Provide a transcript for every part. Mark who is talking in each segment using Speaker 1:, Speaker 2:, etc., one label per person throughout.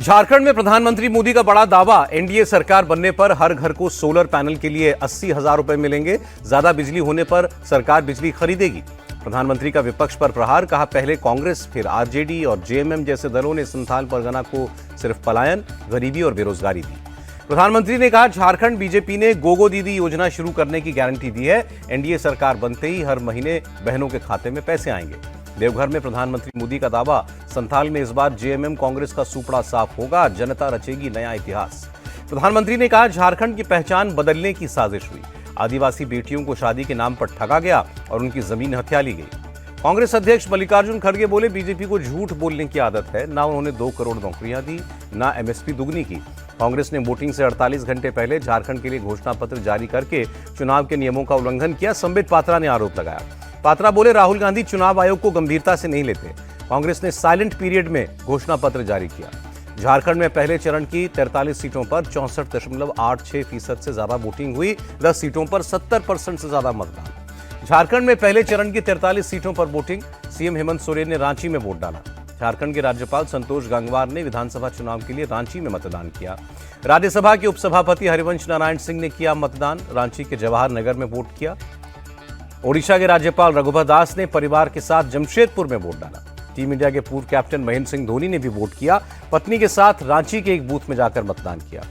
Speaker 1: झारखंड में प्रधानमंत्री मोदी का बड़ा दावा, एनडीए सरकार बनने पर हर घर को सोलर पैनल के लिए 80,000 रुपए मिलेंगे। ज्यादा बिजली होने पर सरकार बिजली खरीदेगी। प्रधानमंत्री का विपक्ष पर प्रहार, कहा पहले कांग्रेस फिर आरजेडी और जेएमएम जैसे दलों ने संथाल परगना को सिर्फ पलायन, गरीबी और बेरोजगारी दी। प्रधानमंत्री ने कहा झारखंड बीजेपी ने गोगो दीदी योजना शुरू करने की गारंटी दी है। एनडीए सरकार बनते ही हर महीने बहनों के खाते में पैसे आएंगे। देवघर में प्रधानमंत्री मोदी का दावा, संथाल में इस बार जेएमएम कांग्रेस का सुपड़ा साफ होगा, जनता रचेगी नया इतिहास। प्रधानमंत्री ने कहा झारखंड की पहचान बदलने की साजिश हुई। आदिवासी बेटियों को शादी के नाम पर ठगा गया और उनकी जमीन हथिया ली गई। कांग्रेस अध्यक्ष मल्लिकार्जुन खड़गे बोले बीजेपी को झूठ बोलने की आदत है। ना उन्होंने 2 करोड़ नौकरियां दी, ना एमएसपी दुगनी की। कांग्रेस ने वोटिंग से 48 घंटे पहले झारखंड के लिए घोषणा पत्र जारी करके चुनाव के नियमों का उल्लंघन किया। संबित पात्रा ने आरोप लगाया। पात्रा बोले राहुल गांधी चुनाव आयोग को गंभीरता से नहीं लेते। कांग्रेस ने साइलेंट पीरियड में घोषणा पत्र जारी किया। झारखंड में पहले चरण की 43 सीटों पर 64.86% से ज्यादा वोटिंग हुई। 10 सीटों पर 70% से ज्यादा मतदान। झारखंड में पहले चरण की 43 सीटों पर वोटिंग। सीएम हेमंत सोरेन ने रांची में वोट डाला। झारखंड के राज्यपाल संतोष गंगवार ने विधानसभा चुनाव के लिए रांची में मतदान किया। राज्यसभा के उपसभापति हरिवंश नारायण सिंह ने किया मतदान। रांची के जवाहर नगर में वोट किया। ओडिशा के राज्यपाल रघुवर दास ने परिवार के साथ जमशेदपुर में वोट डाला। टीम इंडिया के पूर्व कैप्टन महेंद्र सिंह धोनी ने भी वोट किया। पत्नी के साथ रांची के एक बूथ में जाकर मतदान किया।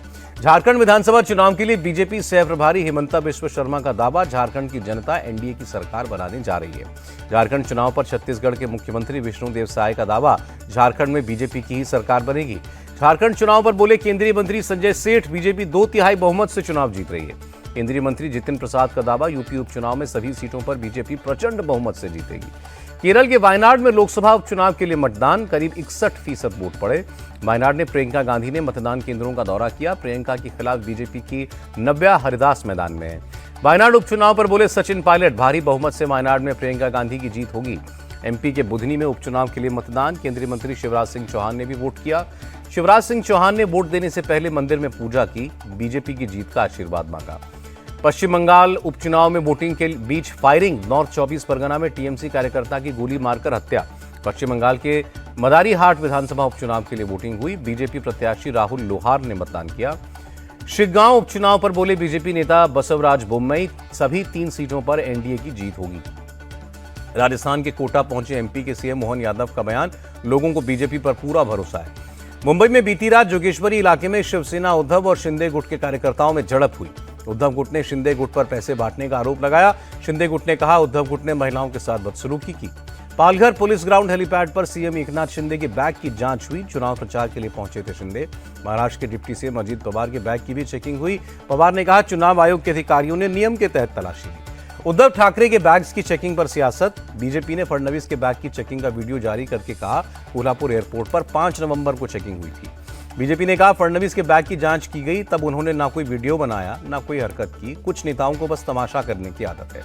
Speaker 1: झारखंड विधानसभा चुनाव के लिए बीजेपी सह प्रभारी हेमंता बिश्व शर्मा का दावा, झारखंड की जनता एनडीए की सरकार बनाने जा रही है। झारखंड चुनाव पर छत्तीसगढ़ के मुख्यमंत्री विष्णुदेव साय का दावा, झारखंड में बीजेपी की ही सरकार बनेगी। झारखंड चुनाव पर बोले केंद्रीय मंत्री संजय सेठ, बीजेपी 2/3 बहुमत से चुनाव जीत रही है। केंद्रीय मंत्री जितिन प्रसाद का दावा, यूपी उपचुनाव में सभी सीटों पर बीजेपी प्रचंड बहुमत से जीतेगी। केरल के वायनाड में लोकसभा उपचुनाव के लिए मतदान, करीब 61% वोट पड़े। वायनाड में प्रियंका गांधी ने मतदान केंद्रों का दौरा किया। प्रियंका के खिलाफ बीजेपी की नव्या हरिदास मैदान में है। वायनाड उपचुनाव पर बोले सचिन पायलट, भारी बहुमत से वायनाड में प्रियंका गांधी की जीत होगी। एमपी के बुधनी में उपचुनाव के लिए मतदान, केंद्रीय मंत्री शिवराज सिंह चौहान ने भी वोट किया। शिवराज सिंह चौहान ने वोट देने से पहले मंदिर में पूजा की, बीजेपी की जीत का आशीर्वाद मांगा। पश्चिम बंगाल उपचुनाव में वोटिंग के बीच फायरिंग, नॉर्थ 24 परगना में टीएमसी कार्यकर्ता की गोली मारकर हत्या। पश्चिम बंगाल के मदारीहाट विधानसभा उपचुनाव के लिए वोटिंग हुई। बीजेपी प्रत्याशी राहुल लोहार ने मतदान किया। शिवगांव उपचुनाव पर बोले बीजेपी नेता बसवराज बोम्मई, सभी 3 सीटों पर एनडीए की जीत होगी। राजस्थान के कोटा पहुंचे एमपी के सीएम मोहन यादव का बयान, लोगों को बीजेपी पर पूरा भरोसा है। मुंबई में बीती रात जोगेश्वरी इलाके में शिवसेना उद्धव और शिंदे गुट के कार्यकर्ताओं में झड़प हुई। उद्धव गुट ने शिंदे गुट पर पैसे बांटने का आरोप लगाया। शिंदे गुट ने कहा उद्धव गुट ने महिलाओं के साथ बदसलूकी की। पालघर पुलिस ग्राउंड हेलीपैड पर सीएम एकनाथ शिंदे के बैग की जांच हुई। चुनाव प्रचार के लिए पहुंचे थे शिंदे। महाराष्ट्र के डिप्टी सीएम अजित पवार के बैग की भी चेकिंग हुई। पवार ने कहा चुनाव आयोग के अधिकारियों ने नियम के तहत तलाशी ली। उद्धव ठाकरे के बैग्स की चेकिंग पर सियासत। बीजेपी ने फडणवीस के बैग की चेकिंग का वीडियो जारी करके कहा कोल्हापुर एयरपोर्ट पर 5 नवंबर को चेकिंग हुई थी। बीजेपी ने कहा फडणवीस के बैग की जांच की गई, तब उन्होंने ना कोई वीडियो बनाया ना कोई हरकत की। कुछ नेताओं को बस तमाशा करने की आदत है।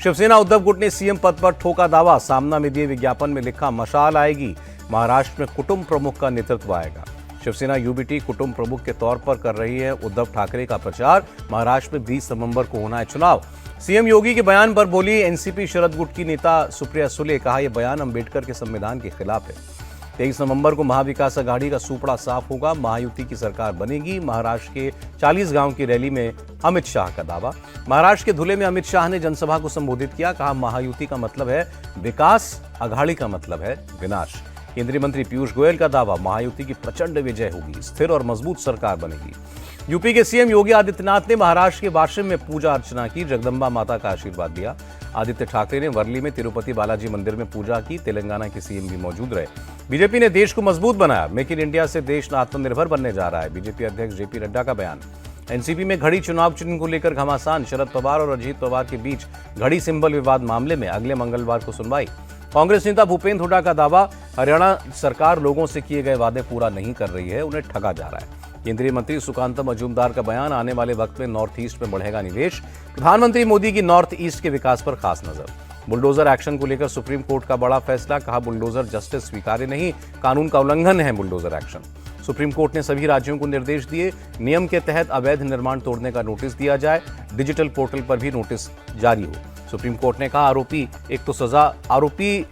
Speaker 1: शिवसेना उद्धव गुट ने सीएम पद पर ठोका दावा, सामना में दिए विज्ञापन में लिखा मशाल आएगी, महाराष्ट्र में कुटुंब प्रमुख का नेतृत्व आएगा। शिवसेना यूबीटी कुटुंब प्रमुख के तौर पर कर रही है उद्धव ठाकरे का प्रचार। महाराष्ट्र में 20 नवंबर को होना है चुनाव। सीएम योगी के बयान पर बोली एनसीपी शरद गुट की नेता सुप्रिया सुले, कहा यह बयान अंबेडकर के संविधान के खिलाफ है। 23 नवंबर को महाविकास अघाड़ी का सुपड़ा साफ होगा, महायुति की सरकार बनेगी। महाराष्ट्र के 40 गांव की रैली में अमित शाह का दावा। महाराष्ट्र के धुले में अमित शाह ने जनसभा को संबोधित किया, कहा महायुति का मतलब है विकास, अघाड़ी का मतलब है विनाश। केंद्रीय मंत्री पीयूष गोयल का दावा, महायुति की प्रचंड विजय होगी, स्थिर और मजबूत सरकार बनेगी। यूपी के सीएम योगी आदित्यनाथ ने महाराष्ट्र के वाशिम में पूजा अर्चना की, जगदम्बा माता का आशीर्वाद दिया। आदित्य ठाकरे ने वर्ली में तिरुपति बालाजी मंदिर में पूजा की। तेलंगाना के सीएम भी मौजूद रहे। बीजेपी ने देश को मजबूत बनाया, मेक इन इंडिया से देश आत्मनिर्भर बनने जा रहा है। बीजेपी अध्यक्ष जेपी नड्डा का बयान। एनसीपी में घड़ी चुनाव चिन्ह को लेकर घमासान, शरद पवार और अजीत पवार के बीच घड़ी सिंबल विवाद मामले में अगले मंगलवार को सुनवाई। कांग्रेस नेता भूपेंद्र हुड्डा का दावा, हरियाणा सरकार लोगों से किए गए वादे पूरा नहीं कर रही है, उन्हें ठगा जा रहा है। केंद्रीय मंत्री सुकांता मजूमदार का बयान, आने वाले वक्त में नॉर्थ ईस्ट में बढ़ेगा निवेश। प्रधानमंत्री मोदी की नॉर्थ ईस्ट के विकास पर खास नजर। बुलडोजर एक्शन को लेकर सुप्रीम कोर्ट का बड़ा फैसला, कहा बुलडोजर जस्टिस स्वीकार्य नहीं, कानून का उल्लंघन है बुलडोजर एक्शन। सुप्रीम कोर्ट ने सभी राज्यों को निर्देश दिए, नियम के तहत अवैध निर्माण तोड़ने का नोटिस दिया जाए, डिजिटल पोर्टल पर भी नोटिस जारी हो। सुप्रीम कोर्ट ने कहा आरोपी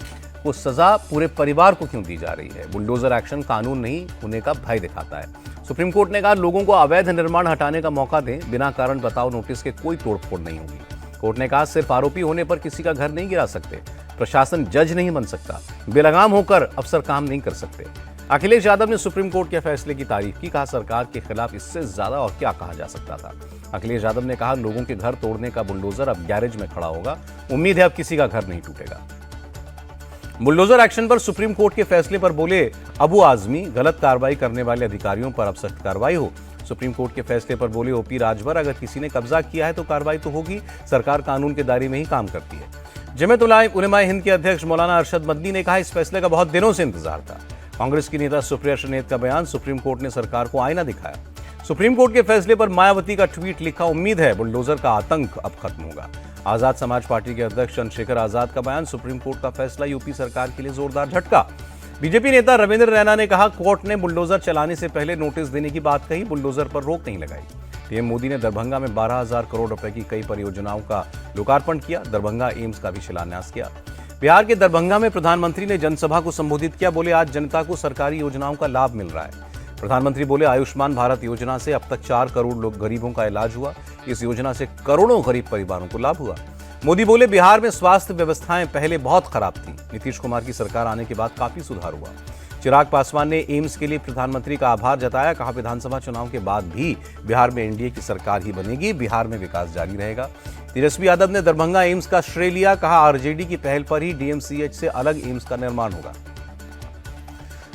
Speaker 1: वो सजा पूरे परिवार को क्यों दी जा रही है? बुलडोजर एक्शन कानून नहीं होने का भय दिखाता है। सुप्रीम कोर्ट ने कहा लोगों को अवैध निर्माण हटाने का मौका दें, बिना कारण बताओ नोटिस के कोई तोड़फोड़ नहीं होगी। कोर्ट ने कहा सिर्फ आरोपी होने पर किसी का घर नहीं गिरा सकते, प्रशासन जज नहीं बन सकता, बेलगाम होकर अफसर काम नहीं कर सकते। अखिलेश यादव ने सुप्रीम कोर्ट के फैसले की तारीफ की, कहा सरकार के खिलाफ इससे ज्यादा और क्या कहा जा सकता था। अखिलेश यादव ने कहा लोगों के घर तोड़ने का बुलडोजर अब गैरेज में खड़ा होगा, उम्मीद है अब किसी का घर नहीं टूटेगा। बुलडोजर एक्शन पर सुप्रीम कोर्ट के फैसले पर बोले अबू आजमी, गलत कार्रवाई करने वाले अधिकारियों पर अब सख्त कार्रवाई हो। सुप्रीम कोर्ट के फैसले पर बोले ओपी राजभर, अगर किसी ने कब्जा किया है तो कार्रवाई तो होगी, सरकार कानून के दायरे में ही काम करती है। जमीयत उलमा हिंद के अध्यक्ष मौलाना अरशद मदनी ने कहा इस फैसले का बहुत दिनों से इंतजार था। कांग्रेस की नेता सुप्रिया श्रीनेत का बयान, सुप्रीम कोर्ट ने सरकार को आईना दिखाया। सुप्रीम कोर्ट के फैसले पर मायावती का ट्वीट लिखा, उम्मीद है बुलडोजर का आतंक अब खत्म होगा। आजाद समाज पार्टी के अध्यक्ष चंद्रशेखर आजाद का बयान, सुप्रीम कोर्ट का फैसला यूपी सरकार के लिए जोरदार झटका। बीजेपी नेता रविंद्र रैना ने कहा कोर्ट ने बुलडोजर चलाने से पहले नोटिस देने की बात कही, बुलडोजर पर रोक नहीं लगाई। पीएम मोदी ने दरभंगा में 12,000 करोड़ रुपए की कई परियोजनाओं का लोकार्पण किया, दरभंगा एम्स का भी शिलान्यास किया। बिहार के दरभंगा में प्रधानमंत्री ने जनसभा को संबोधित किया, बोले आज जनता को सरकारी योजनाओं का लाभ मिल रहा है। प्रधानमंत्री बोले आयुष्मान भारत योजना से अब तक 4 करोड़ लोग गरीबों का इलाज हुआ, इस योजना से करोड़ों गरीब परिवारों को लाभ हुआ। मोदी बोले बिहार में स्वास्थ्य व्यवस्थाएं पहले बहुत खराब थी, नीतीश कुमार की सरकार आने के बाद काफी सुधार हुआ। चिराग पासवान ने एम्स के लिए प्रधानमंत्री का आभार जताया, कहा विधानसभा चुनाव के बाद भी बिहार में एनडीए की सरकार ही बनेगी, बिहार में विकास जारी रहेगा। तेजस्वी यादव ने दरभंगा एम्स का श्रेय लिया, कहा आरजेडी की पहल पर ही डीएमसीएच से अलग एम्स का निर्माण होगा।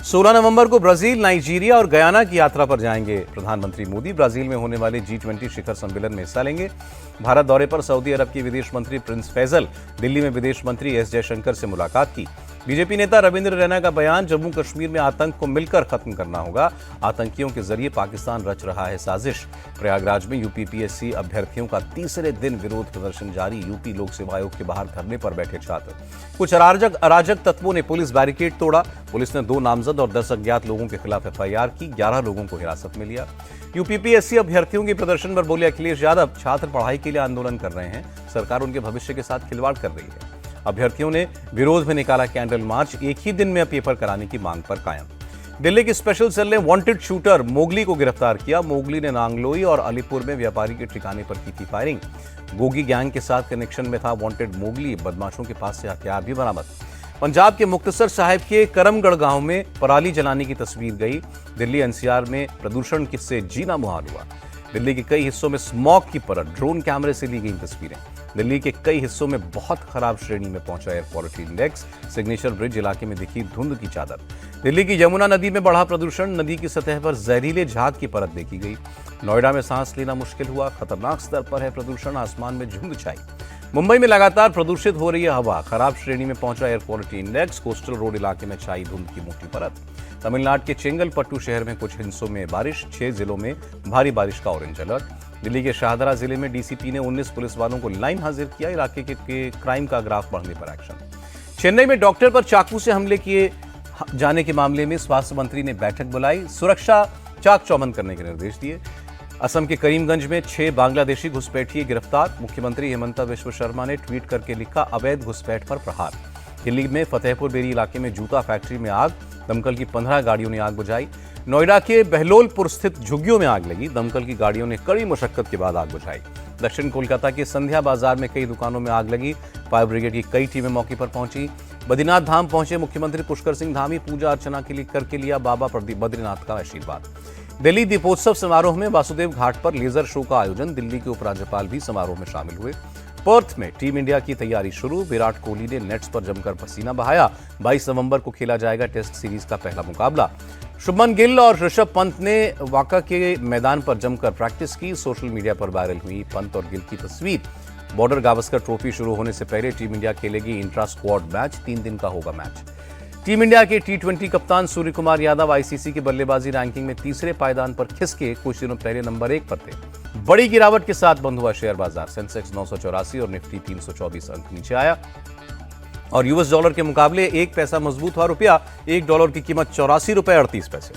Speaker 1: 16 नवंबर को ब्राजील, नाइजीरिया और गयाना की यात्रा पर जाएंगे प्रधानमंत्री मोदी। ब्राजील में होने वाले G20 शिखर सम्मेलन में हिस्सा लेंगे। भारत दौरे पर सऊदी अरब के विदेश मंत्री प्रिंस फैजल, दिल्ली में विदेश मंत्री एस जयशंकर से मुलाकात की। बीजेपी नेता रविंद्र रैना का बयान, जम्मू कश्मीर में आतंक को मिलकर खत्म करना होगा, आतंकियों के जरिए पाकिस्तान रच रहा है साजिश। प्रयागराज में यूपीपीएससी अभ्यर्थियों का तीसरे दिन विरोध प्रदर्शन जारी, यूपी लोक सेवा आयोग के बाहर धरने पर बैठे छात्र। कुछ अराजक तत्वों ने पुलिस बैरिकेड तोड़ा, पुलिस ने 2 नामजद और 10 अज्ञात लोगों के खिलाफ एफआईआर की, 11 लोगों को हिरासत में लिया। यूपीपीएससी अभ्यर्थियों के प्रदर्शन पर बोले अखिलेश यादव, छात्र पढ़ाई के लिए आंदोलन कर रहे हैं, सरकार उनके भविष्य के साथ खिलवाड़ कर रही है। अभ्यर्थियों ने विरोध में निकाला कैंडल मार्च, एक ही दिन में पेपर कराने की मांग पर कायम। दिल्ली की स्पेशल सेल ने वांटेड शूटर मोगली को गिरफ्तार किया। मोगली ने नांगलोई और अलीपुर में व्यापारी के ठिकाने पर की थी फायरिंग। गोगी गैंग के साथ कनेक्शन में था वांटेड मोगली, बदमाशों के पास से हथियार भी बरामद। पंजाब के मुक्तसर साहिब के करमगढ़ गांव में पराली जलाने की तस्वीर गई। दिल्ली एनसीआर में प्रदूषण से जीना मुहाल हुआ। दिल्ली के कई हिस्सों में स्मॉग की परत, ड्रोन कैमरे से ली गई तस्वीरें। दिल्ली के कई हिस्सों में बहुत खराब श्रेणी में पहुंचा air quality index. Signature bridge इलाके में दिखी धुंध की चादर। दिल्ली की यमुना नदी में बढ़ा प्रदूषण, नदी की सतह पर जहरीले झाग की परत देखी गई। नोएडा में सांस लेना मुश्किल हुआ, खतरनाक स्तर पर है प्रदूषण, आसमान में झुंड छाई। मुंबई में लगातार प्रदूषित हो रही है हवा, खराब श्रेणी में पहुंचा air quality index. Coastal road इलाके में छाई धुंध की मोटी परत। तमिलनाडु के चेंगलपट्टू शहर में कुछ हिस्सों में बारिश, 6 जिलों में भारी बारिश का ऑरेंज अलर्ट। दिल्ली के शाहदरा जिले में डीसीपी ने 19 पुलिस वालों को लाइन हाजिर किया, इलाके के क्राइम का ग्राफ बढ़ने पर एक्शन। चेन्नई में डॉक्टर पर चाकू से हमले किए जाने के मामले में स्वास्थ्य मंत्री ने बैठक बुलाई, सुरक्षा चाक चौबंद करने के निर्देश दिए। असम के करीमगंज में 6 बांग्लादेशी घुसपैठिए गिरफ्तार। मुख्यमंत्री हेमंता विश्व शर्मा ने ट्वीट करके लिखा, अवैध घुसपैठ पर प्रहार। दिल्ली में फतेहपुर बेरी इलाके में जूता फैक्ट्री में आग, दमकल की 15 गाड़ियों ने आग बुझाई। नोएडा के बहलोलपुर स्थित झुग्गियों में आग लगी, दमकल की गाड़ियों ने कड़ी मशक्कत के बाद आग बुझाई। दक्षिण कोलकाता के संध्या बाजार में कई दुकानों में आग लगी, फायर ब्रिगेड की कई टीमें मौके पर पहुंची। बद्रीनाथ धाम पहुंचे मुख्यमंत्री पुष्कर सिंह धामी, पूजा अर्चना के लिए करके लिया बाबा बद्रीनाथ का आशीर्वाद। दिल्ली दीपोत्सव समारोह में वासुदेव घाट पर लेजर शो का आयोजन, दिल्ली के उपराज्यपाल भी समारोह में शामिल हुए। पर्थ में टीम इंडिया की तैयारी शुरू, विराट कोहली ने नेट्स पर जमकर पसीना बहाया। 22 नवंबर को खेला जाएगा टेस्ट सीरीज का पहला मुकाबला। शुभमन गिल और ऋषभ पंत ने वाका के मैदान पर जमकर प्रैक्टिस की, सोशल मीडिया पर वायरल हुई पंत और गिल की तस्वीर। बॉर्डर गावस्कर ट्रॉफी शुरू होने से पहले टीम इंडिया खेलेगी इंट्रा स्क्वाड मैच, 3 दिन का होगा मैच। टीम इंडिया के T20 कप्तान सूर्य कुमार यादव आईसीसी की बल्लेबाजी रैंकिंग में तीसरे पायदान पर खिसके, कुछ दिनों पहले नंबर 1 पर थे। बड़ी गिरावट के साथ बंद हुआ शेयर बाजार, सेंसेक्स 984 और निफ्टी 324 अंक नीचे आया। और यूएस डॉलर के मुकाबले 1 पैसा मजबूत हुआ रुपया, $1 की कीमत 84 रुपए 38 पैसे।